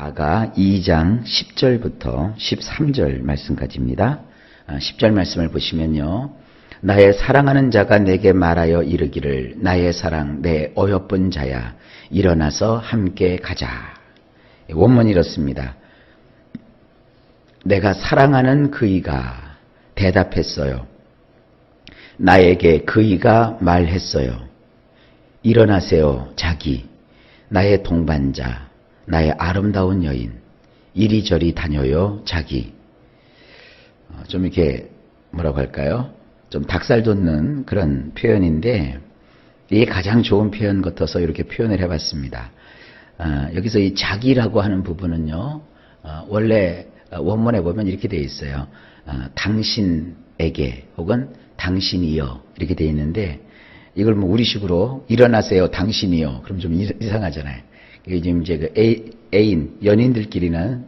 사가 2장 10절부터 13절 말씀까지입니다. 10절 말씀을 보시면요. 나의 사랑하는 자가 내게 말하여 이르기를 나의 사랑 내 어여쁜 자야 일어나서 함께 가자. 원문이 이렇습니다. 내가 사랑하는 그이가 대답했어요. 나에게 그이가 말했어요. 일어나세요 자기 나의 동반자 나의 아름다운 여인 이리저리 다녀요 자기. 좀 이렇게 뭐라고 할까요? 좀 닭살 돋는 그런 표현인데 이게 가장 좋은 표현 같아서 이렇게 표현을 해봤습니다. 여기서 이 자기라고 하는 부분은요. 원래 원문에 보면 이렇게 되어 있어요. 당신에게 혹은 당신이여 이렇게 되어 있는데 이걸 뭐 우리식으로 일어나세요 당신이요 그럼 좀 이상하잖아요. 이게 지금 이제 그 애인 연인들끼리는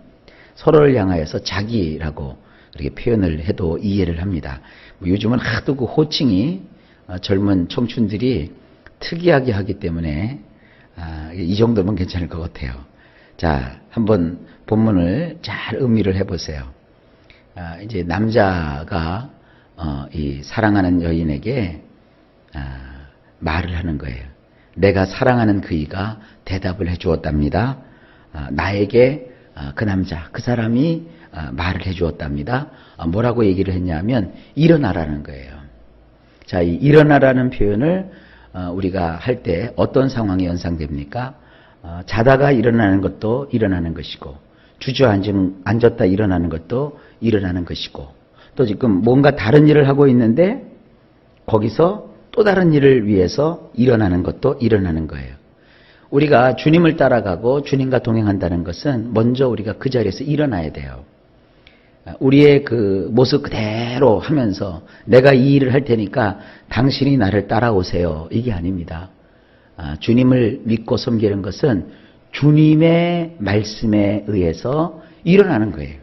서로를 향하여서 자기라고 이렇게 표현을 해도 이해를 합니다. 뭐 요즘은 하도 그 호칭이 젊은 청춘들이 특이하게 하기 때문에 이 정도면 괜찮을 것 같아요. 자, 한번 본문을 잘 음미를 해보세요. 이제 남자가 이 사랑하는 여인에게 말을 하는 거예요. 내가 사랑하는 그이가 대답을 해주었답니다. 나에게 그 남자, 그 사람이 말을 해주었답니다. 뭐라고 얘기를 했냐면 일어나라는 거예요. 자, 이 일어나라는 표현을 우리가 할 때 어떤 상황이 연상됩니까? 자다가 일어나는 것도 일어나는 것이고 주저앉았다 일어나는 것도 일어나는 것이고 또 지금 뭔가 다른 일을 하고 있는데 거기서 또 다른 일을 위해서 일어나는 것도 일어나는 거예요. 우리가 주님을 따라가고 주님과 동행한다는 것은 먼저 우리가 그 자리에서 일어나야 돼요. 우리의 그 모습 그대로 하면서 내가 이 일을 할 테니까 당신이 나를 따라오세요. 이게 아닙니다. 주님을 믿고 섬기는 것은 주님의 말씀에 의해서 일어나는 거예요.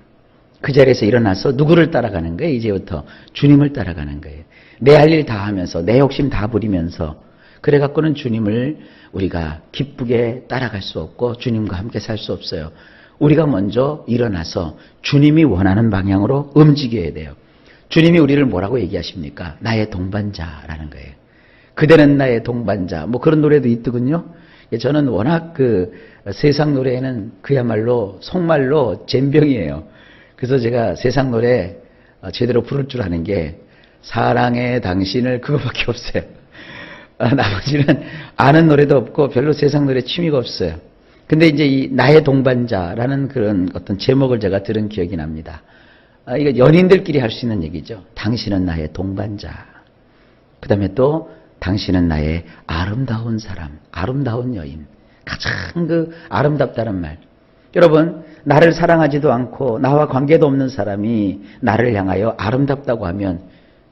그 자리에서 일어나서 누구를 따라가는 거예요? 이제부터 주님을 따라가는 거예요. 내 할 일 다 하면서 내 욕심 다 부리면서 그래갖고는 주님을 우리가 기쁘게 따라갈 수 없고 주님과 함께 살 수 없어요. 우리가 먼저 일어나서 주님이 원하는 방향으로 움직여야 돼요. 주님이 우리를 뭐라고 얘기하십니까? 나의 동반자라는 거예요. 그대는 나의 동반자. 뭐 그런 노래도 있더군요. 저는 워낙 그 세상 노래에는 그야말로 속말로 젬병이에요. 그래서 제가 세상 노래 제대로 부를 줄 아는 게 사랑해 당신을 그거밖에 없어요. 나머지는 아는 노래도 없고 별로 세상 노래 취미가 없어요. 근데 이제 이 나의 동반자라는 그런 어떤 제목을 제가 들은 기억이 납니다. 이거 연인들끼리 할 수 있는 얘기죠. 당신은 나의 동반자. 그 다음에 또 당신은 나의 아름다운 사람, 아름다운 여인. 가장 그 아름답다는 말. 여러분, 나를 사랑하지도 않고 나와 관계도 없는 사람이 나를 향하여 아름답다고 하면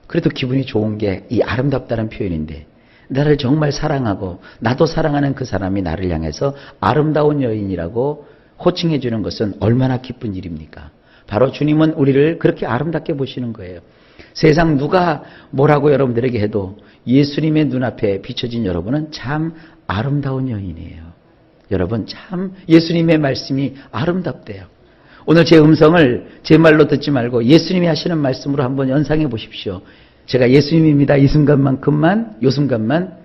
그래도 기분이 좋은 게 이 아름답다는 표현인데 나를 정말 사랑하고 나도 사랑하는 그 사람이 나를 향해서 아름다운 여인이라고 호칭해 주는 것은 얼마나 기쁜 일입니까? 바로 주님은 우리를 그렇게 아름답게 보시는 거예요. 세상 누가 뭐라고 여러분들에게 해도 예수님의 눈앞에 비춰진 여러분은 참 아름다운 여인이에요. 여러분 참 예수님의 말씀이 아름답대요. 오늘 제 음성을 제 말로 듣지 말고 예수님이 하시는 말씀으로 한번 연상해 보십시오. 제가 예수님입니다. 이 순간만큼만, 요 순간만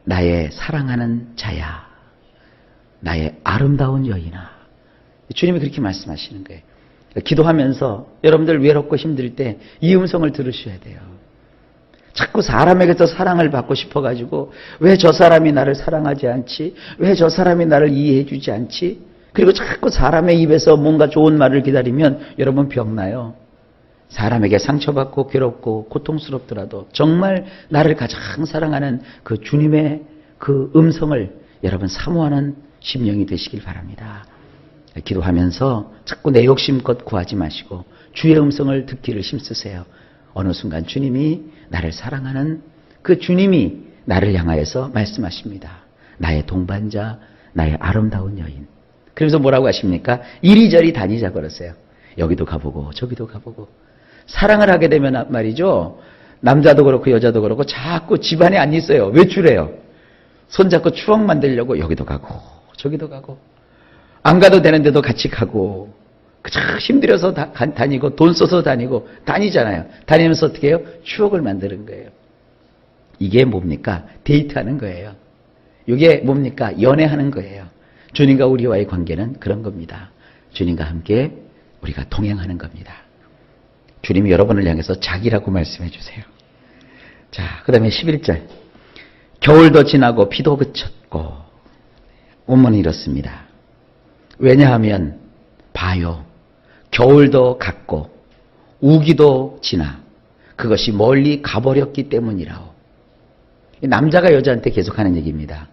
나의 사랑하는 자야. 나의 아름다운 여인아. 주님이 그렇게 말씀하시는 거예요. 기도하면서 여러분들 외롭고 힘들 때 이 음성을 들으셔야 돼요. 자꾸 사람에게서 사랑을 받고 싶어가지고 왜 저 사람이 나를 사랑하지 않지? 왜 저 사람이 나를 이해해 주지 않지? 그리고 자꾸 사람의 입에서 뭔가 좋은 말을 기다리면 여러분 병나요. 사람에게 상처받고 괴롭고 고통스럽더라도 정말 나를 가장 사랑하는 그 주님의 그 음성을 여러분 사모하는 심령이 되시길 바랍니다. 기도하면서 자꾸 내 욕심껏 구하지 마시고 주의 음성을 듣기를 힘쓰세요. 어느 순간 주님이 나를 사랑하는 그 주님이 나를 향하여서 말씀하십니다. 나의 동반자, 나의 아름다운 여인. 그래서 뭐라고 하십니까? 이리저리 다니자 그러세요. 여기도 가보고 저기도 가보고. 사랑을 하게 되면 말이죠. 남자도 그렇고 여자도 그렇고 자꾸 집안에 안 있어요. 외출해요. 손잡고 추억 만들려고 여기도 가고 저기도 가고. 안 가도 되는데도 같이 가고, 그저 힘들어서 다니고, 돈 써서 다니잖아요. 다니면서 어떻게 해요? 추억을 만드는 거예요. 이게 뭡니까? 데이트하는 거예요. 이게 뭡니까? 연애하는 거예요. 주님과 우리와의 관계는 그런 겁니다. 주님과 함께 우리가 동행하는 겁니다. 주님이 여러분을 향해서 자기라고 말씀해 주세요. 자, 그 다음에 11절. 겨울도 지나고 비도 그쳤고, 원문이 이렇습니다. 왜냐하면 봐요. 겨울도 갔고 우기도 지나 그것이 멀리 가버렸기 때문이라오. 남자가 여자한테 계속하는 얘기입니다.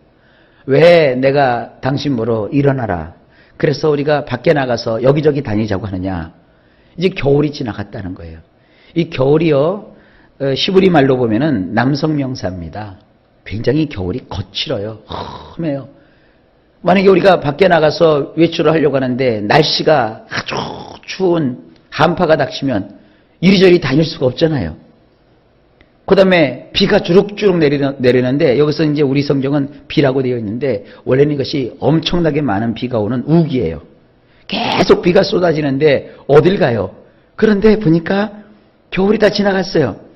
왜 내가 당신 보러 일어나라. 그래서 우리가 밖에 나가서 여기저기 다니자고 하느냐. 이제 겨울이 지나갔다는 거예요. 이 겨울이요, 시부리 말로 보면은 남성 명사입니다. 굉장히 겨울이 거칠어요. 험해요. 만약에 우리가 밖에 나가서 외출을 하려고 하는데 날씨가 아주 추운 한파가 닥치면 이리저리 다닐 수가 없잖아요. 그 다음에 비가 주룩주룩 내리는데 여기서 이제 우리 성경은 비라고 되어 있는데 원래는 이것이 엄청나게 많은 비가 오는 우기예요. 계속 비가 쏟아지는데 어딜 가요? 그런데 보니까 겨울이 다 지나갔어요.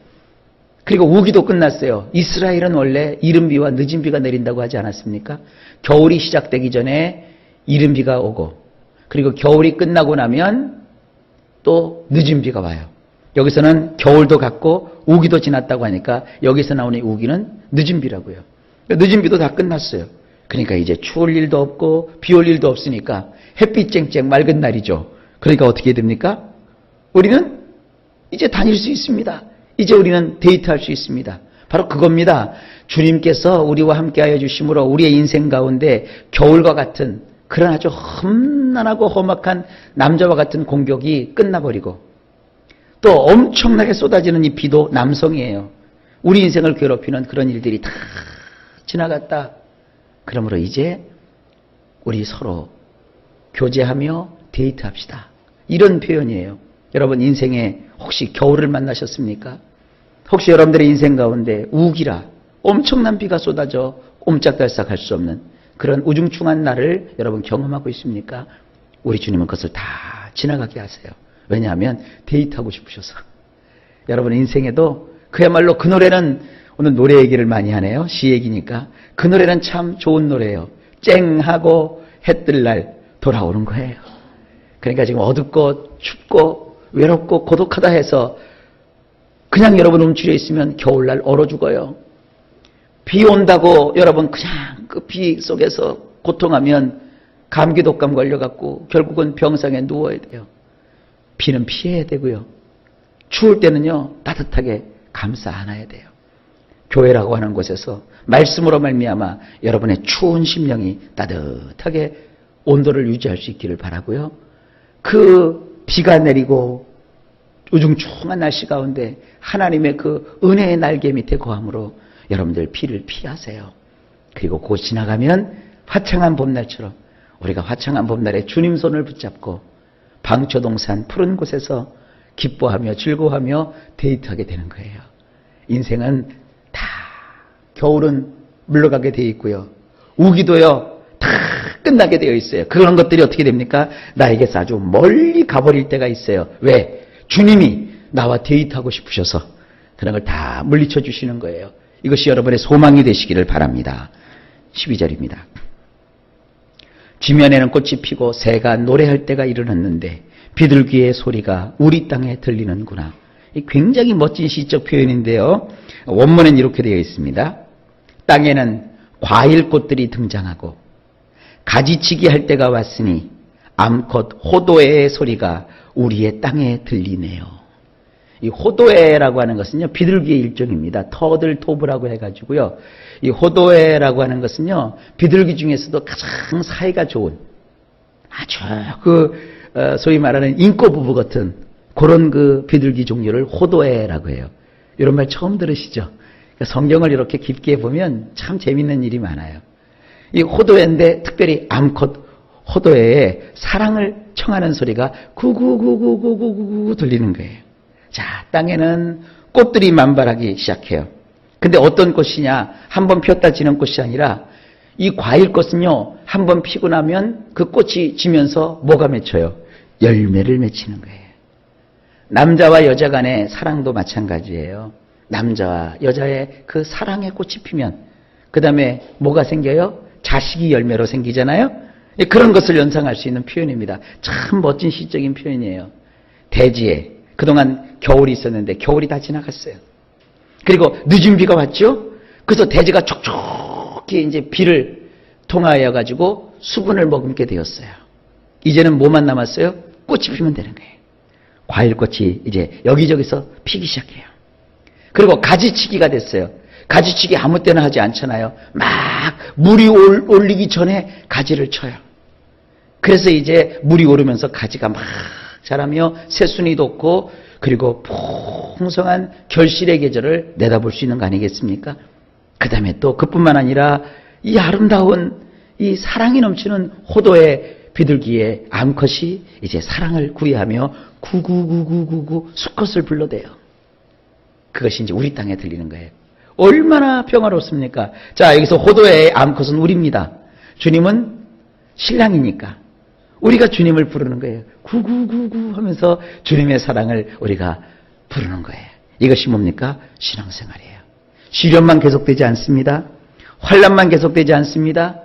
그리고 우기도 끝났어요. 이스라엘은 원래 이른 비와 늦은 비가 내린다고 하지 않았습니까? 겨울이 시작되기 전에 이른 비가 오고 그리고 겨울이 끝나고 나면 또 늦은 비가 와요. 여기서는 겨울도 갔고 우기도 지났다고 하니까 여기서 나오는 우기는 늦은 비라고요. 늦은 비도 다 끝났어요. 그러니까 이제 추울 일도 없고 비 올 일도 없으니까 햇빛 쨍쨍 맑은 날이죠. 그러니까 어떻게 됩니까? 우리는 이제 다닐 수 있습니다. 이제 우리는 데이트할 수 있습니다. 바로 그겁니다. 주님께서 우리와 함께하여 주심으로 우리의 인생 가운데 겨울과 같은 그런 아주 험난하고 험악한 남자와 같은 공격이 끝나버리고 또 엄청나게 쏟아지는 이 비도 남성이에요. 우리 인생을 괴롭히는 그런 일들이 다 지나갔다. 그러므로 이제 우리 서로 교제하며 데이트합시다. 이런 표현이에요. 여러분 인생에 혹시 겨울을 만나셨습니까? 혹시 여러분들의 인생 가운데 우기라 엄청난 비가 쏟아져 옴짝달싹할 수 없는 그런 우중충한 날을 여러분 경험하고 있습니까? 우리 주님은 그것을 다 지나가게 하세요. 왜냐하면 데이트하고 싶으셔서. 여러분 인생에도 그야말로 그 노래는 오늘 노래 얘기를 많이 하네요. 시 얘기니까. 그 노래는 참 좋은 노래예요. 쨍하고 해 뜰 날 돌아오는 거예요. 그러니까 지금 어둡고 춥고 외롭고 고독하다 해서 그냥 여러분 움츠려 있으면 겨울날 얼어 죽어요. 비 온다고 여러분 그냥 그 비 속에서 고통하면 감기 독감 걸려갖고 결국은 병상에 누워야 돼요. 비는 피해야 되고요. 추울 때는요 따뜻하게 감싸 안아야 돼요. 교회라고 하는 곳에서 말씀으로 말미암아 여러분의 추운 심령이 따뜻하게 온도를 유지할 수 있기를 바라고요. 그 비가 내리고 우중충한 날씨 가운데 하나님의 그 은혜의 날개 밑에 거함으로 여러분들 비를 피하세요. 그리고 곧 지나가면 화창한 봄날처럼 우리가 화창한 봄날에 주님 손을 붙잡고 방초동산 푸른 곳에서 기뻐하며 즐거워하며 데이트하게 되는 거예요. 인생은 다 겨울은 물러가게 되어 있고요. 우기도요 다 끝나게 되어 있어요. 그런 것들이 어떻게 됩니까? 나에게서 아주 멀리 가버릴 때가 있어요. 왜? 주님이 나와 데이트하고 싶으셔서 그런 걸 다 물리쳐 주시는 거예요. 이것이 여러분의 소망이 되시기를 바랍니다. 12절입니다. 지면에는 꽃이 피고 새가 노래할 때가 이르렀는데 비둘기의 소리가 우리 땅에 들리는구나. 굉장히 멋진 시적 표현인데요. 원문은 이렇게 되어 있습니다. 땅에는 과일꽃들이 등장하고 가지치기 할 때가 왔으니 암컷 호도애의 소리가 우리의 땅에 들리네요. 이 호도애라고 하는 것은요 비둘기의 일종입니다. 터들토브라고 해가지고요. 이 호도애라고 하는 것은요 비둘기 중에서도 가장 사이가 좋은 아주 소위 말하는 인꼬부부 같은 그런 그 비둘기 종류를 호도애라고 해요. 이런 말 처음 들으시죠? 성경을 이렇게 깊게 보면 참 재밌는 일이 많아요. 이 호도애인데 특별히 암컷 호도애의 사랑을 청하는 소리가 구구구구구구구구 들리는 거예요. 자, 땅에는 꽃들이 만발하기 시작해요. 근데 어떤 꽃이냐? 한번 폈다 지는 꽃이 아니라 이 과일꽃은요, 한번 피고 나면 그 꽃이 지면서 뭐가 맺혀요? 열매를 맺히는 거예요. 남자와 여자 간의 사랑도 마찬가지예요. 남자와 여자의 그 사랑의 꽃이 피면 그 다음에 뭐가 생겨요? 자식이 열매로 생기잖아요. 그런 것을 연상할 수 있는 표현입니다. 참 멋진 시적인 표현이에요. 대지에 그동안 겨울이 있었는데 겨울이 다 지나갔어요. 그리고 늦은 비가 왔죠. 그래서 대지가 촉촉히 이제 비를 통하여 가지고 수분을 머금게 되었어요. 이제는 뭐만 남았어요? 꽃이 피면 되는 거예요. 과일꽃이 이제 여기저기서 피기 시작해요. 그리고 가지치기가 됐어요. 가지치기 아무 때나 하지 않잖아요. 막 물이 올리기 전에 가지를 쳐요. 그래서 이제 물이 오르면서 가지가 막 자라며 새순이 돋고 그리고 풍성한 결실의 계절을 내다볼 수 있는 거 아니겠습니까? 그 다음에 또 그뿐만 아니라 이 아름다운 이 사랑이 넘치는 호도의 비둘기의 암컷이 이제 사랑을 구애하며 구구구구구구 수컷을 불러대요. 그것이 이제 우리 땅에 들리는 거예요. 얼마나 평화롭습니까? 자, 여기서 호도의 암컷은 우리입니다. 주님은 신랑이니까 우리가 주님을 부르는 거예요. 구구구구 하면서 주님의 사랑을 우리가 부르는 거예요. 이것이 뭡니까? 신앙생활이에요. 시련만 계속되지 않습니다. 환난만 계속되지 않습니다.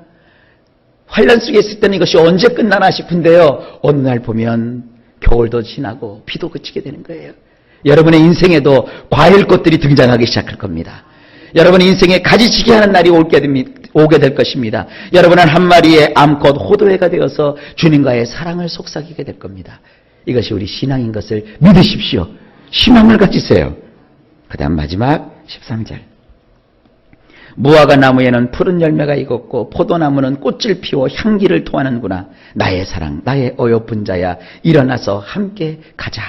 환난 속에 있을 때는 이것이 언제 끝나나 싶은데요. 어느 날 보면 겨울도 지나고 비도 그치게 되는 거예요. 여러분의 인생에도 과일꽃들이 등장하기 시작할 겁니다. 여러분의 인생에 가지치기 하는 날이 오게 될 것입니다. 여러분은 한 마리의 암컷 호도회가 되어서 주님과의 사랑을 속삭이게 될 겁니다. 이것이 우리 신앙인 것을 믿으십시오. 희망을 가지세요. 그 다음 마지막 13절. 무화과 나무에는 푸른 열매가 익었고 포도나무는 꽃을 피워 향기를 토하는구나. 나의 사랑, 나의 어여쁜 자야, 일어나서 함께 가자.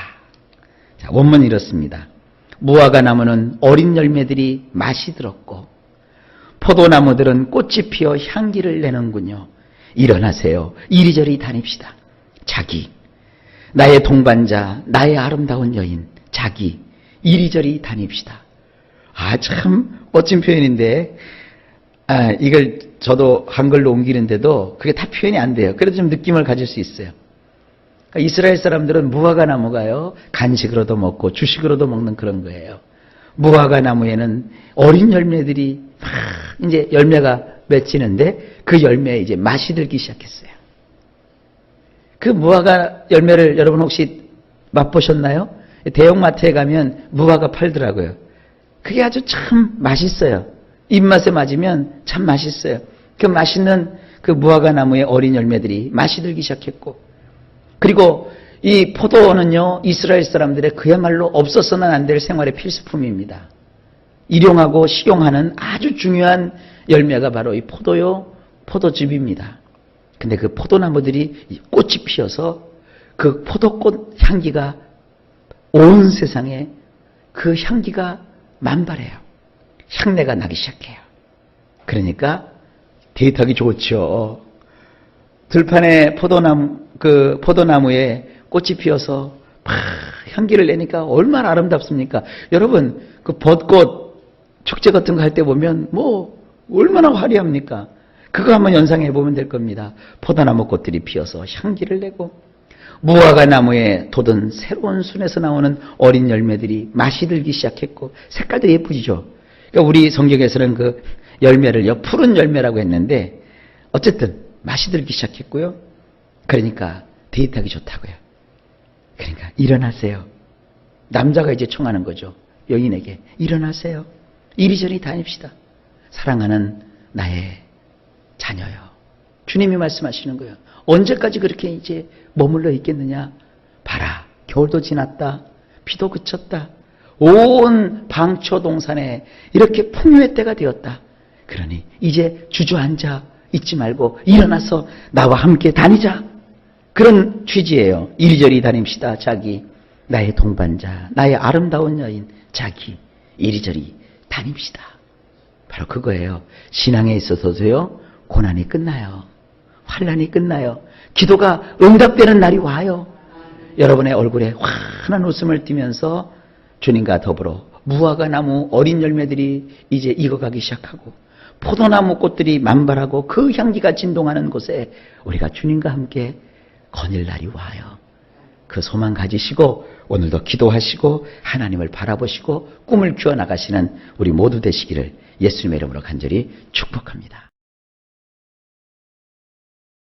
자, 원문이 이렇습니다. 무화과 나무는 어린 열매들이 맛이 들었고 포도나무들은 꽃이 피어 향기를 내는군요. 일어나세요. 이리저리 다닙시다. 자기, 나의 동반자, 나의 아름다운 여인, 자기, 이리저리 다닙시다. 아, 참 멋진 표현인데, 이걸 저도 한글로 옮기는데도 그게 다 표현이 안 돼요. 그래도 좀 느낌을 가질 수 있어요. 그러니까 이스라엘 사람들은 무화과 나무가요, 간식으로도 먹고 주식으로도 먹는 그런 거예요. 무화과 나무에는 어린 열매들이 막 이제 열매가 맺히는데 그 열매에 이제 맛이 들기 시작했어요. 그 무화과 열매를 여러분 혹시 맛보셨나요? 대형마트에 가면 무화과 팔더라고요. 그게 아주 참 맛있어요. 입맛에 맞으면 참 맛있어요. 그 맛있는 그 무화과 나무의 어린 열매들이 맛이 들기 시작했고, 그리고 이 포도는요, 이스라엘 사람들의 그야말로 없어서는 안 될 생활의 필수품입니다. 일용하고 식용하는 아주 중요한 열매가 바로 이 포도요, 포도즙입니다. 근데 그 포도나무들이 꽃이 피어서 그 포도꽃 향기가 온 세상에 그 향기가 만발해요. 향내가 나기 시작해요. 그러니까 데이트하기 좋죠. 들판에 포도나무에 꽃이 피어서 막 향기를 내니까 얼마나 아름답습니까? 여러분, 그 벚꽃 축제 같은 거 할 때 보면 뭐 얼마나 화려합니까? 그거 한번 연상해 보면 될 겁니다. 포도나무 꽃들이 피어서 향기를 내고 무화과 나무에 돋은 새로운 순에서 나오는 어린 열매들이 맛이 들기 시작했고 색깔도 예쁘죠. 그러니까 우리 성경에서는 그 열매를요, 푸른 열매라고 했는데 어쨌든 맛이 들기 시작했고요. 그러니까 데이트하기 좋다고요. 그러니까 일어나세요. 남자가 이제 청하는 거죠. 여인에게 일어나세요. 이리저리 다닙시다. 사랑하는 나의 자녀요. 주님이 말씀하시는 거예요. 언제까지 그렇게 이제 머물러 있겠느냐? 봐라, 겨울도 지났다. 비도 그쳤다. 온 방초동산에 이렇게 풍요의 때가 되었다. 그러니 이제 주저앉아 있지 말고 일어나서 나와 함께 다니자. 그런 취지예요. 이리저리 다닙시다. 자기, 나의 동반자, 나의 아름다운 여인, 자기, 이리저리 다닙시다. 바로 그거예요. 신앙에 있어서도요, 고난이 끝나요. 환난이 끝나요. 기도가 응답되는 날이 와요. 여러분의 얼굴에 환한 웃음을 띠면서 주님과 더불어 무화과 나무 어린 열매들이 이제 익어가기 시작하고 포도나무 꽃들이 만발하고 그 향기가 진동하는 곳에 우리가 주님과 함께 거닐 날이 와요. 그 소망 가지시고 오늘도 기도하시고 하나님을 바라보시고 꿈을 키워나가시는 우리 모두 되시기를 예수님의 이름으로 간절히 축복합니다.